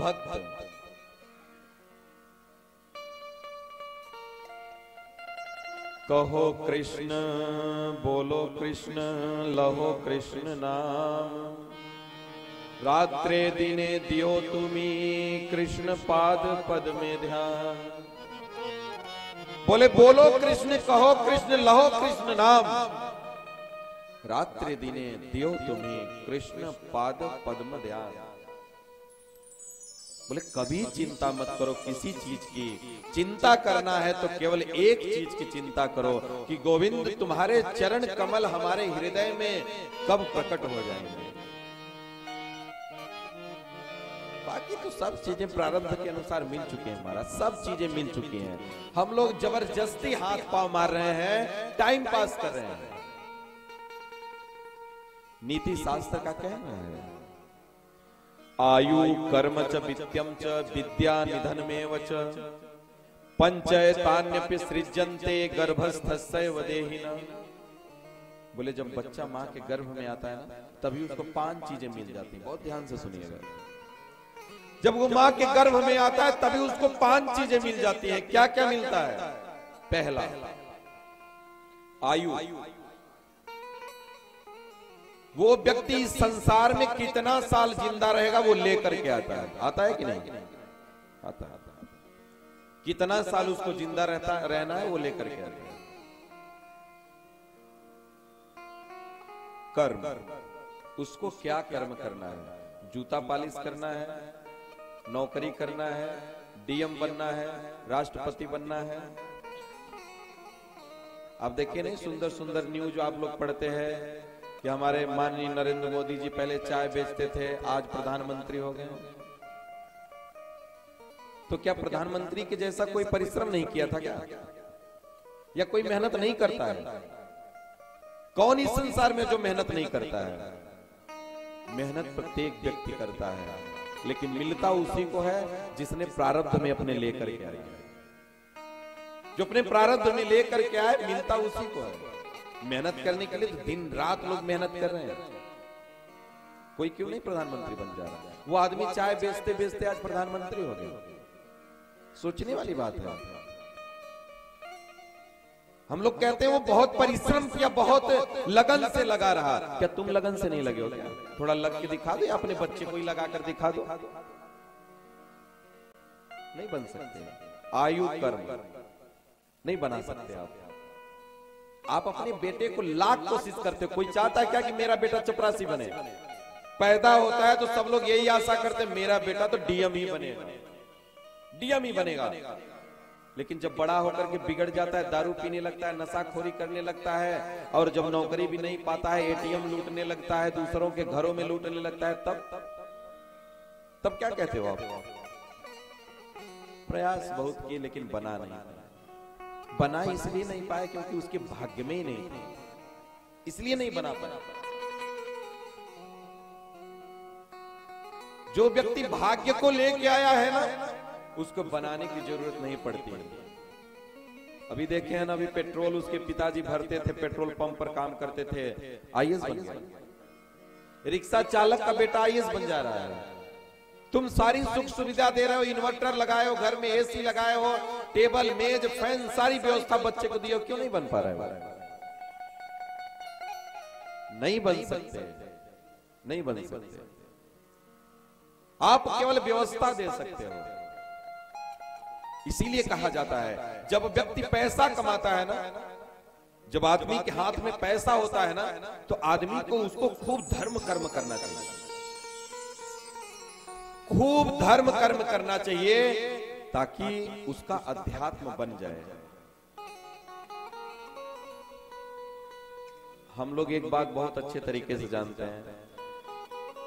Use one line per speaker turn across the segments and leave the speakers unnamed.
भक्त कहो कृष्ण बोलो कृष्ण लहो कृष्ण नाम, रात्रे दिने दियो तुमी कृष्ण पाद पद में ध्यान। बोले बोलो कृष्ण कहो कृष्ण लहो कृष्ण नाम, रात्रि दिने दियो तुम्हें कृष्ण पाद पद्म ध्यान। बोले कभी चिंता मत करो किसी चीज की, चिंता करना है तो केवल एक चीज की चिंता करो कि गोविंद तुम्हारे चरण कमल हमारे हृदय में कब प्रकट हो जाएंगे। बाकी तो सब चीजें प्रारब्ध के अनुसार मिल चुके हैं, हमारा सब चीजें मिल चुकी हैं। हम लोग जबरदस्ती हाथ पांव मार रहे हैं, टाइम पास कर रहे हैं। नीति शास्त्र का कहना है आयु कर्म च वित्यम च विद्या निधन में वच, पंचैतान्यपि सृज्यन्ते गर्भस्थस्यैव देहिना। बोले जब बच्चा माँ के गर्भ में आता है ना, तभी उसको 5 चीजें मिल जाती हैं। बहुत ध्यान से सुनिएगा, जब वो माँ के गर्भ में आता है तभी उसको 5 चीजें मिल जाती हैं। क्या क्या मिलता है? पहला आयु, वो व्यक्ति इस संसार में कितना साल जिंदा रहेगा वो लेकर के आता है। आता है कि नहीं? आता है। कितना साल उसको जिंदा रहना है वो लेकर के आता है। कर्म, उसको क्या कर्म करना है? जूता पालिश करना है, नौकरी करना है, डीएम बनना है, राष्ट्रपति बनना है। आप देखिए नहीं सुंदर सुंदर न्यूज आप लोग पढ़ते हैं कि हमारे माननीय नरेंद्र मोदी जी पहले चाय बेचते थे, आज प्रधानमंत्री हो गए। तो क्या प्रधानमंत्री के जैसा कोई परिश्रम नहीं किया था क्या? या कोई मेहनत नहीं करता है? कौन इस संसार में जो मेहनत नहीं करता है? मेहनत प्रत्येक व्यक्ति करता है, लेकिन मिलता उसी को है जिसने प्रारब्ध में अपने लेकर के आए। जो अपने प्रारब्ध में लेकर के आए मिलता उसी को है। मेहनत करने के लिए तो दिन रात लोग मेहनत कर रहे हैं। कोई क्यों नहीं प्रधानमंत्री बन जा रहा? वो आदमी चाय बेचते बेचते आज प्रधानमंत्री हो गए। सोचने वाली बात है। हम लोग कहते हैं वो बहुत परिश्रम किया, बहुत लगन से लगा रहा। क्या तुम लगन से नहीं लगे हो क्या? थोड़ा लग के दिखा दो, अपने बच्चे को ही लगा कर दिखा दो। नहीं बन सकते। आयु कर्म नहीं बना सकते आप अपने बेटे को लाख कोशिश करते हो। कोई चाहता है क्या कि मेरा बेटा चपरासी बने? पैदा होता है तो सब लोग यही आशा करते हैं मेरा बेटा तो डीएम ही बनेगा, डीएम ही बनेगा। लेकिन जब बड़ा होकर के बिगड़ जाता है, दारू पीने लगता है, नशाखोरी करने लगता है, और जब नौकरी भी नहीं पाता है, एटीएम लूटने लगता है, दूसरों के घरों में लूटने लगता है, तब क्या कहते हो आप? प्रयास बहुत किए लेकिन बना नहीं। बना इसलिए नहीं पाया क्योंकि उसके भाग्य में ही नहीं थे, इसलिए नहीं बना पाया। जो व्यक्ति भाग्य को लेके आया है ना, उसको बनाने की जरूरत नहीं पड़ती। अभी देखे हैं ना, अभी पेट्रोल उसके पिताजी भरते थे, पेट्रोल पंप पर काम करते थे, आईएएस बन गए। रिक्शा चालक का बेटा आईएएस बन जा रहा है। तुम सारी सुख सुविधा दे रहे हो, इन्वर्टर लगाए हो, घर में एसी लगाए हो, टेबल मेज फैन सारी व्यवस्था बच्चे को दियो, क्यों नहीं बन पा रहा है? नहीं बन सकते, नहीं बन सकते। आप केवल व्यवस्था दे सकते हो। इसीलिए कहा जाता है जब व्यक्ति पैसा कमाता है ना, जब आदमी के हाथ में पैसा होता है ना, तो आदमी को उसको खूब धर्म कर्म करना चाहिए, खूब धर्म कर्म करना चाहिए, ताकि उसका अध्यात्म बन जाए। हम लोग एक बात बहुत अच्छे तरीके से जानते हैं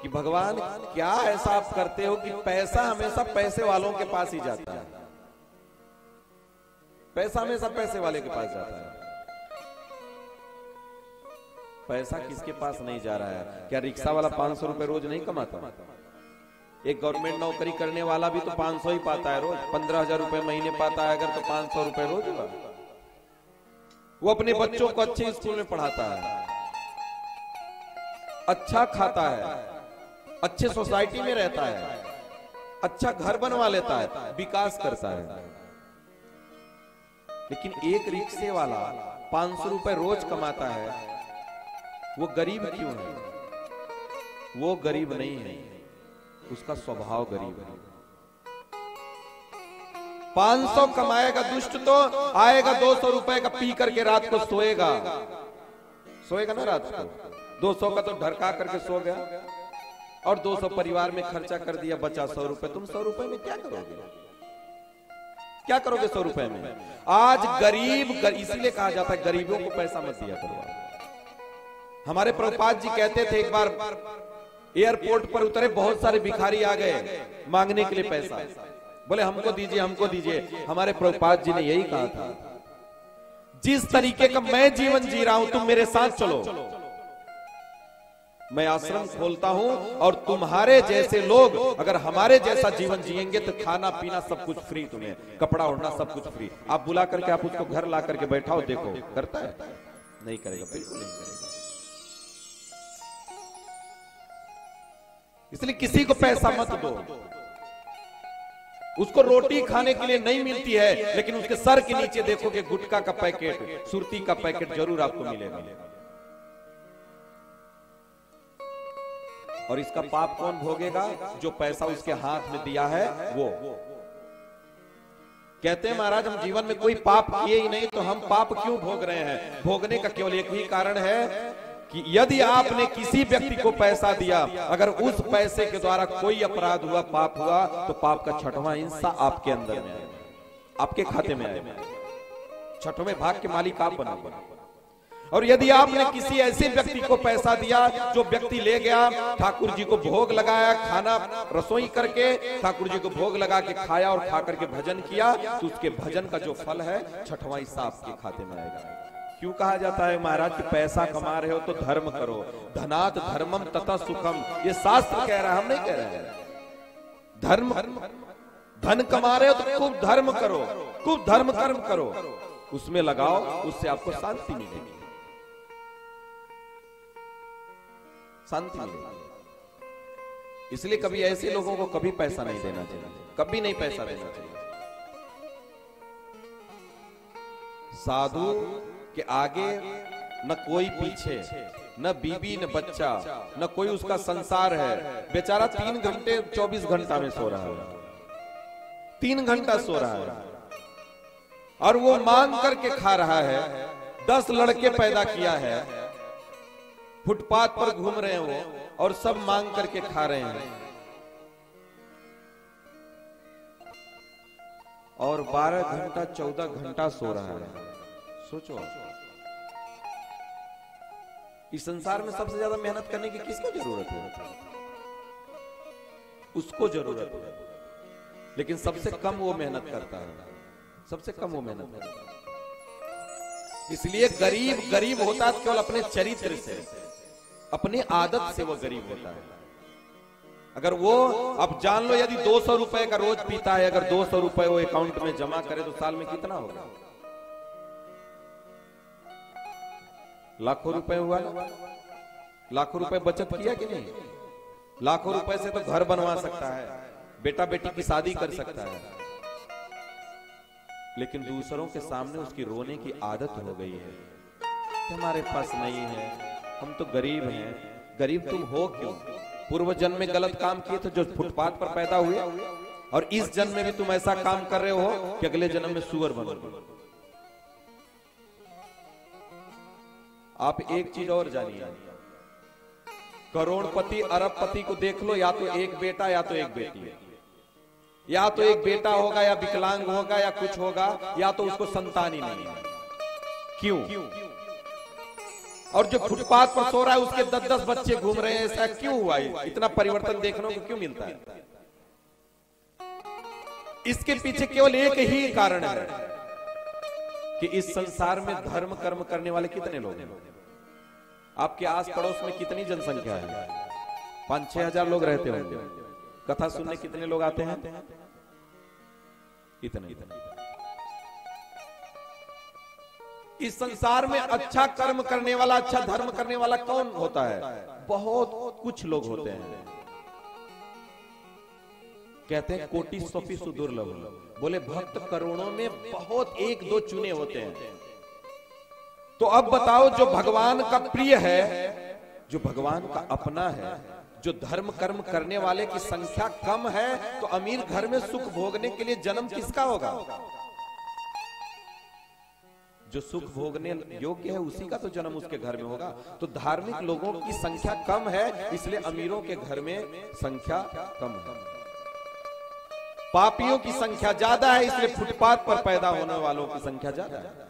कि भगवान क्या ऐसा आप करते हो कि पैसा हमेशा पैसे वालों के पास ही जाता है। पैसा हमेशा पैसे वाले के पास जाता है। पैसा किसके पास नहीं जा रहा है? क्या रिक्शा वाला 500 रुपए रोज नहीं कमाता? एक गवर्नमेंट नौकरी करने वाला भी तो 500 ही पाता है रोज, 15,000 रुपए महीने पाता है अगर, तो 500 रुपए रोज होगा। वो अपने बच्चों को अच्छे स्कूल में पढ़ाता है, अच्छा खाता है, अच्छे सोसाइटी में रहता है, अच्छा घर बनवा लेता है, विकास करता है। लेकिन एक रिक्शे वाला 500 रुपए रोज कमाता है, वो गरीब क्यों है? वो गरीब नहीं है, उसका स्वभाव गरीब है। 500 कमाएगा दुष्ट तो आएगा 200 रुपए का पी करके रात को सोएगा ना रात को 200 का तो ढरका करके सो गया और 200 परिवार में खर्चा कर दिया, बचा 100 रुपए। तुम 100 रुपए में क्या करोगे? क्या करोगे 100 रुपए में? आज गरीब इसीलिए कहा जाता है गरीबों को पैसा मत दिया करो। हमारे प्रभुपाद जी कहते थे, एक बार एयरपोर्ट पर उतरे, बहुत सारे भिखारी आ गए मांगने के लिए पैसा, बोले हमको दीजिए हमको दीजिए। हमारे प्रभुपाद जी ने यही कहा था, जिस तरीके का मैं जीवन जी रहा हूं तुम मेरे साथ चलो। मैं आश्रम खोलता हूं और तुम्हारे जैसे लोग अगर हमारे जैसा जीवन जिएंगे तो खाना पीना सब कुछ फ्री, तुम्हें कपड़ा ओढ़ना सब कुछ फ्री। आप बुला करके आप उसको घर ला करके बैठाओ, देखो करता है? नहीं करेगा, बिल्कुल नहीं करेगा। इसलिए किसी को पैसा मत दो। उसको रोटी खाने के लिए नहीं मिलती है, लेकिन उसके सर के नीचे देखोगे गुटखा का पैकेट, सुरती का पैकेट जरूर आपको मिलेगा। और इसका पाप कौन भोगेगा? जो पैसा उसके हाथ में दिया है वो। कहते हैं महाराज हम जीवन में कोई पाप किए ही नहीं तो हम पाप क्यों भोग रहे हैं? भोगने का केवल एक ही कारण है कि यदि आपने किसी व्यक्ति को पैसा दिया, अगर उस पैसे के द्वारा कोई अपराध हुआ, पाप हुआ, तो पाप का 6वां हिस्सा आपके अंदर में आएगा, आपके खाते में आएगा। 6वें भाग के मालिक आप बनेंगे। और यदि आपने किसी ऐसे व्यक्ति को पैसा दिया, जो व्यक्ति ले गया, ठाकुर जी को भोग लगाया, खाना रसोई करके ठाकुर जी को भोग लगा के खाया और खा करके भजन किया, तो उसके भजन का जो फल है 6वां हिस्सा आपके खाते में आएगा। क्यों कहा जाता है महाराज कि पैसा कमा रहे हो तो धर्म करो, धनात् धर्मम तथा सुखम, ये शास्त्र कह रहा है, हम नहीं कह रहे हैं। धर्म, धन कमा रहे हो तो खूब धर्म करो, खूब धर्म कर्म करो, उसमें लगाओ, उससे आपको शांति मिलेगी, शांति मिलेगी। इसलिए कभी ऐसे लोगों को कभी पैसा नहीं देना चाहिए, कभी नहीं पैसा देना चाहिए। साधु के आगे न कोई पीछे, न बीबी न बच्चा, न कोई उसका संसार है। बेचारा 3 घंटे 24 घंटा में सो रहा है, 3 घंटा सो रहा है, और वो मांग करके खा रहा है। 10 लड़के पैदा किया है, फुटपाथ पर घूम रहे हैं वो, और सब मांग करके खा रहे हैं। और 12 घंटा 14 घंटा सो रहा है। सोचो, इस संसार में सबसे ज्यादा मेहनत करने की किसको जरूरत है? उसको जरूरत है, लेकिन सबसे कम वो मेहनत करता है, सबसे कम वो मेहनत करता है। इसलिए गरीब गरीब होता है केवल अपने चरित्र से, अपनी आदत से वो गरीब होता है। अगर वो, अब जान लो, यदि 200 रुपए का रोज पीता है, अगर 200 रुपए वो अकाउंट में जमा करे तो साल में कितना होगा? लाखों रुपए हुआ ना? लाखों रुपए बचत किया कि नहीं? लाखों रुपए से तो घर बनवा सकता है, बेटा बेटी की शादी कर सकता है, लेकिन दूसरों के सामने उसकी रोने की आदत हो गई है कि हमारे पास नहीं है, हम तो गरीब हैं। गरीब तुम हो क्यों? पूर्व जन्म में गलत काम किए थे जो फुटपाथ पर पैदा हुए, और इस जन्म में भी तुम ऐसा काम कर रहे हो कि अगले जन्म में सुअर बनोगे। आप एक चीज और जानिए, करोड़पति अरबपति को देख लो, या तो एक बेटा या तो एक बेटी, या तो एक बेटा होगा या विकलांग होगा या कुछ होगा, या तो उसको संतान ही नहीं है। क्यों? और जो फुटपाथ पर सो रहा है उसके 10-10 बच्चे घूम रहे हैं, ऐसा क्यों हुआ? इतना परिवर्तन देखने को क्यों मिलता है? इसके पीछे केवल एक ही कारण है कि इस संसार में धर्म कर्म करने वाले कितने लोग हैं? आपके आस पड़ोस में कितनी जनसंख्या है? 5-6 हजार लोग रहते होंगे। कथा सुनने कितने लोग आते हैं? इतने। इस संसार में अच्छा कर्म करने वाला, अच्छा धर्म करने वाला कौन होता है? बहुत कुछ लोग होते हैं। कहते हैं कोटि सोफी सुदुर्लभ, बोले भक्त करोड़ों में बहुत एक दो चुने होते हैं। तो अब बताओ, जो भगवान का प्रिय है, जो भगवान का अपना है, जो धर्म कर्म करने वाले की संख्या कम है, तो अमीर घर में सुख भोगने के लिए जन्म किसका होगा? जो सुख भोगने योग्य है उसी का तो जन्म उसके घर में होगा। तो धार्मिक लोगों की संख्या कम है, इसलिए अमीरों के घर में संख्या कम है। पापियों की संख्या ज्यादा है, इसलिए फुटपाथ पर पैदा होने वालों की संख्या ज्यादा है।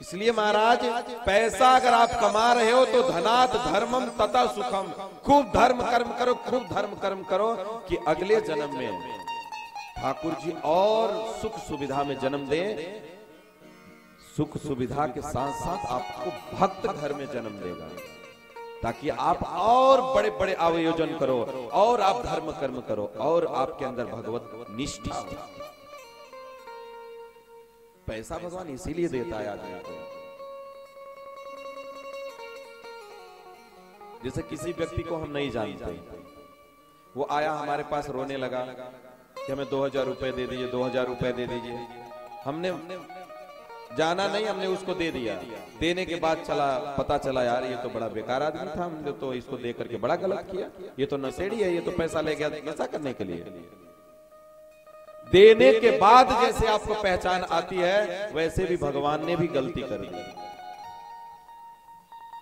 इसलिए महाराज, पैसा अगर आप कमा रहे हो तो धनात् धर्मम तथा सुखम, खूब धर्म कर्म करो, खूब धर्म कर्म करो कि अगले जन्म में ठाकुर जी और सुख सुविधा में जन्म दें। सुख सुविधा के साथ साथ आपको भक्त घर में जन्म देगा, ताकि आप और बड़े बड़े आयोजन करो, और आप धर्म कर्म करो, और आपके अंदर भगवत निष्ठा। पैसा भगवान इसीलिए देता है आदमी को। जैसे किसी व्यक्ति को हम नहीं जानते, वो आया हमारे पास रोने लगा कि हमें 2000 रुपए दे दीजिए, 2000 रुपए दे दीजिए। हमने जाना नहीं, हमने उसको दे दिया। देने के बाद पता चला यार ये तो बड़ा बेकार आदमी था, हमने तो इसको दे करके बड़ा गलत किया, ये तो नशेड़ी है, ये तो पैसा ले गया नशा करने के लिए। देने के बाद जैसे आपको पहचान आती है, वैसे भी भगवान ने भी गलती कर दी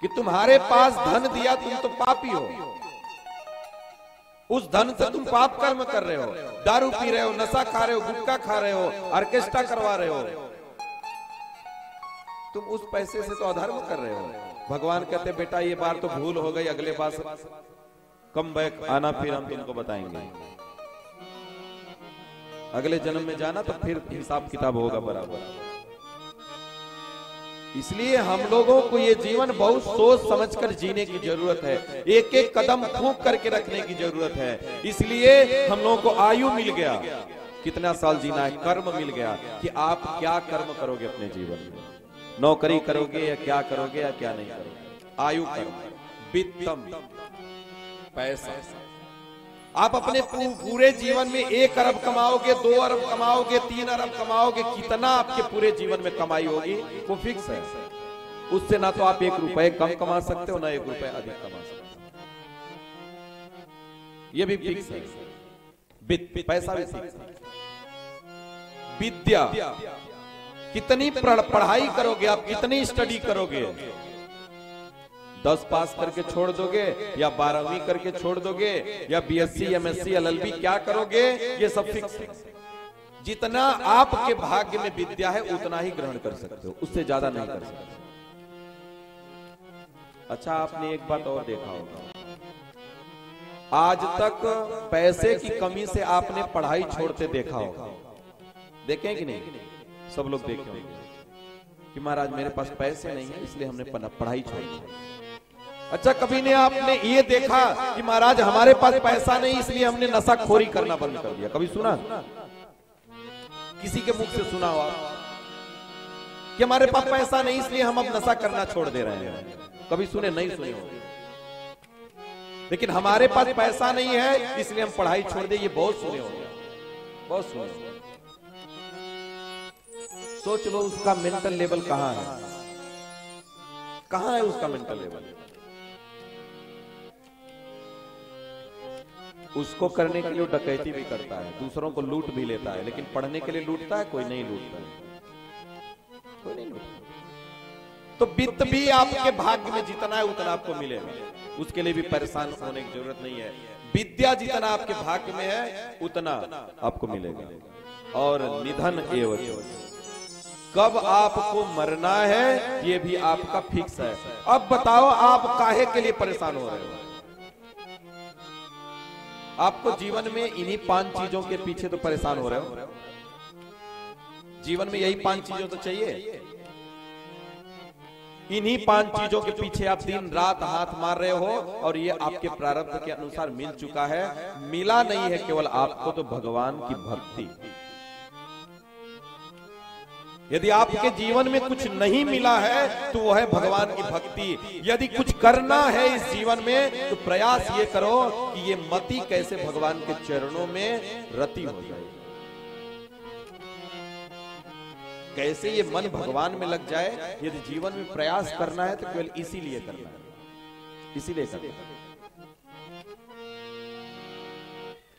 कि तुम्हारे पास धन दिया, तुम तो पापी हो, उस धन से तुम पाप कर्म कर रहे हो, दारू पी रहे हो, नशा खा रहे हो, गुटखा खा रहे हो, ऑर्केस्ट्रा करवा रहे हो, तुम उस पैसे से तो अधर्म कर रहे हो। भगवान कहते बेटा ये बार तो भूल हो गई, अगले बार कम बैक आना, फिर हम तुमको बताएंगे। अगले जन्म में जाना तो फिर हिसाब किताब होगा बराबर। इसलिए हम लोगों को ये जीवन बहुत सोच समझकर जीने की जरूरत है, एक एक कदम फूंक करके रखने की जरूरत है। इसलिए हम लोगों को आयु मिल गया, कितना साल जीना है, कर्म मिल गया कि आप क्या कर्म करोगे अपने जीवन में, नौकरी करोगे या क्या करोगे या क्या नहीं करोगे। आयु कर्म, वित्तम पैसा। आप अपने पूरे जीवन में 1 अरब कमाओगे, 2 अरब कमाओगे, 3 अरब कमाओगे, कितना आपके पूरे जीवन में कमाई होगी वो फिक्स है। उससे ना तो आप 1 रुपए कम कमा सकते हो, ना 1 रुपए अधिक कमा सकते हो, ये भी फिक्स है। पैसा भी फिक्स है। विद्या, कितनी पढ़ाई करोगे आप, कितनी स्टडी करोगे, 10 पास करके छोड़ दोगे या 12वीं करके छोड़ दोगे या बीएससी एमएससी एलएलबी क्या करोगे, ये सब फिक्स है। जितना आपके भाग्य में विद्या है उतना ही ग्रहण कर सकते हो, उससे ज्यादा नहीं कर सकते। अच्छा, आपने एक बात और देखा होगा, आज तक पैसे की कमी से आपने पढ़ाई छोड़ते देखा होगा, देखें कि नहीं? सब लोग देखे होंगे कि महाराज मेरे पास पैसे नहीं है इसलिए हमने पढ़ाई छोड़ी। अच्छा, कभी ने आपने ये देखा कि महाराज हमारे पास पैसा नहीं इसलिए हमने नशाखोरी करना बंद कर दिया? कभी सुना? किसी के मुख से सुना हुआ कि हमारे पास पैसा नहीं इसलिए हम अब नशा करना छोड़ दे रहे हैं? कभी सुने? नहीं सुने हो। लेकिन हमारे पास पैसा नहीं है इसलिए हम पढ़ाई छोड़ दे, ये बहुत सुने हो, बहुत सुने हो। सोच लो उसका मेंटल लेवल कहां है, कहां है उसका मेंटल लेवल। उसको करने के लिए डकैती भी करता है, दूसरों को लूट भी लेता है, लेकिन पढ़ने के लिए लूटता है? कोई नहीं लूटता है, कोई नहीं लूटता। तो वित्त भी आपके भाग्य में जितना है उतना आपको मिलेगा, उसके लिए भी परेशान होने की जरूरत नहीं है। विद्या जितना आपके भाग्य में है उतना आपको मिलेगा। और निधन एवं, कब आपको मरना है ये भी आपका फिक्स है। अब बताओ आप काहे के लिए परेशान हो रहे हो? आपको जीवन में इन्हीं 5 चीजों के पीछे तो परेशान हो रहे हो। जीवन में यही 5 चीजों तो चाहिए, इन्हीं 5 चीजों के पीछे आप दिन रात हाथ मार रहे हो, और ये आपके प्रारब्ध के अनुसार मिल चुका है। मिला नहीं है केवल आपको तो भगवान की भक्ति, यदि आपके जीवन में कुछ नहीं मिला है तो वो है भगवान की भक्ति। यदि कुछ करना है इस जीवन में तो प्रयास ये करो कि ये मति कैसे भगवान के चरणों में रति हो जाए, कैसे ये मन भगवान में लग जाए। यदि जीवन में प्रयास करना है तो केवल इसीलिए करना है, इसीलिए करना है।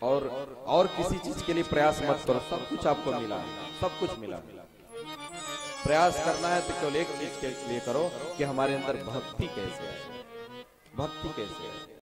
और किसी चीज के लिए प्रयास मत करो, सब कुछ आपको मिला, सब कुछ मिला। प्रयास करना है तो केवल एक चीज के लिए करो कि हमारे अंदर भक्ति कैसे है, भक्ति कैसे है।